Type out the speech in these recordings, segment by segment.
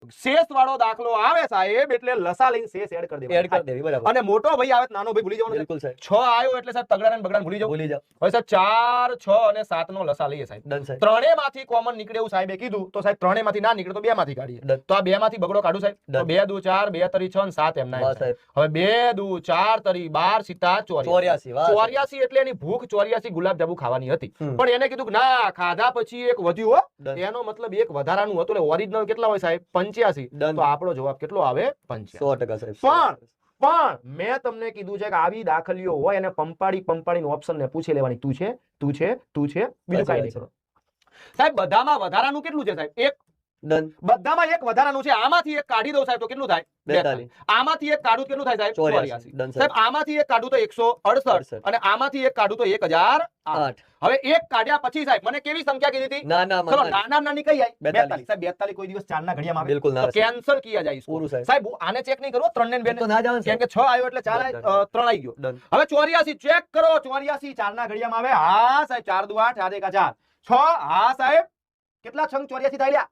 શેષ વાળો દાખલો આવે સાહેબ એટલે લસા લઈને શેષ એડ કરી એડ કરી દેવી બરાબર અને મોટો ભાઈ આવે નાનો ભાઈ ભૂલી જવાનો બિલકુલ સાહેબ 6 આવ્યો એટલે સાહેબ તગડા ને બગડા ભૂલી જાવ ભૂલી જાવ હવે સાહેબ 4 6 અને 7 નો લસા લઈએ સાહેબ ડન સાહેબ ત્રણેયમાંથી કોમન નીકળે એવું સાહેબે કીધું તો સાહેબ ત્રણેયમાંથી ના નીકળે તો બેમાંથી કાઢીએ Done. તો આ બેમાંથી બગડો કાઢું સાહેબ તો 2 દુ 4 2 તરી 6 અને 7 એમના વાહ સાહેબ હવે 2 દુ 4 તરી 12 સીતા 84 વાહ 84 એટલે એની ભૂખ 84 ગુલાબ જાંબુ ખાવાની હતી હમ. પણ એને કીધું કે ના ખાધા પછી એક વધ્યું હો Done. એનો મતલબ એક વધારાનું હતું એટલે ઓરિજિનલ કેટલા હોય સાહેબ 85 Done. તો આપણો જવાબ કેટલો આવે 85 100% સાહેબ પણ મેં તમને કીધું છે કે આવી દાખલીઓ હોય અને પંપાડીને ઓપ્શન ને પૂછી લેવાની તું છે બીજું સાચી કાંઈ વાત નહીં કરો સાહેબ બધામાં વધારાનું કેટલું છે સાહેબ એક ડન બધામાં એક વધારાનું છે આમાંથી એક કાઢી દઉં સાહેબ તો કેટલું થાય 42 આમાંથી એક કાઢું તો કેટલું થાય સાહેબ 84 ડન સાહેબ આમાંથી એક કાઢું તો 168 અને આમાંથી એક કાઢું તો 1008 8 હવે એક કાઢ્યા પછી સાહેબ મને કેવી સંખ્યા કીધી હતી ના ના ચલો મત નાની કઈ આવી 42 સાહેબ 42 કોઈ દિવસ 4 ના ઘડિયામાં આવે બિલકુલ ના તો કેન્સલ કિયા જાય इसको। પૂરું સાહેબ સાહેબ આને ચેક નહીં કરો 3 ને 2 તો ના જવાનું કેમ કે 6 આવ્યો એટલે 4 3 આવી ગયો ડન હવે 84 ચેક કરો 84 4 ના ઘડિયામાં આવે હા સાહેબ 4 દુ 8 8 1 4 6 હા સાહેબ કેટલા છંગ 84 થાય લ્યા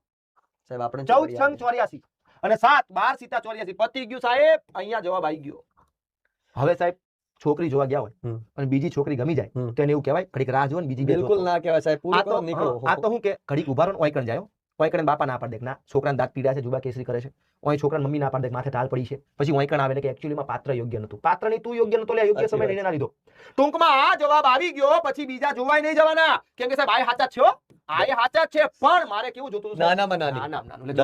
સાહેબ આપણે 14 છંગ 84 અને 7 12 સીતા 84 પતી ગયું સાહેબ અહીંયા જવાબ આવી ગયો હવે સાહેબ છોકરી જોવા ગયા હોય અને બીજી છોકરી ગમી જાય તો એને એવું કહેવાય ઘડીક રાહ જો ને બીજી બિલકુલ ના કહેવાય સાહેબ પૂરું આ કરો તો નીકળો આ તો હું કે ઘડીક ઉભા રહો ને ઓય કણ જાયો ઓય કણ બાપા ના પાડ દેખ ના છોકરાને દાંત પીડા છે જુબા કેસરી કરે છે ઓય છોકરાને મમ્મી ના પાડ દેખ માથે ટાલ પડી છે પછી ઓય કણ આવે ને કે એકચ્યુઅલી માં પાત્ર યોગ્ય નતું પાત્ર નહીં તું યોગ્ય નતો લે યોગ્ય સમય લઈને ના લીધો ટૂંકમાં આ જવાબ આવી ગયો પછી બીજા જોવાય નહીં જવાના કેમ કે સાહેબ આ સાચા છે હો આ સાચા છે પણ મારે કેવું જોતું નાનામાં નાની નાના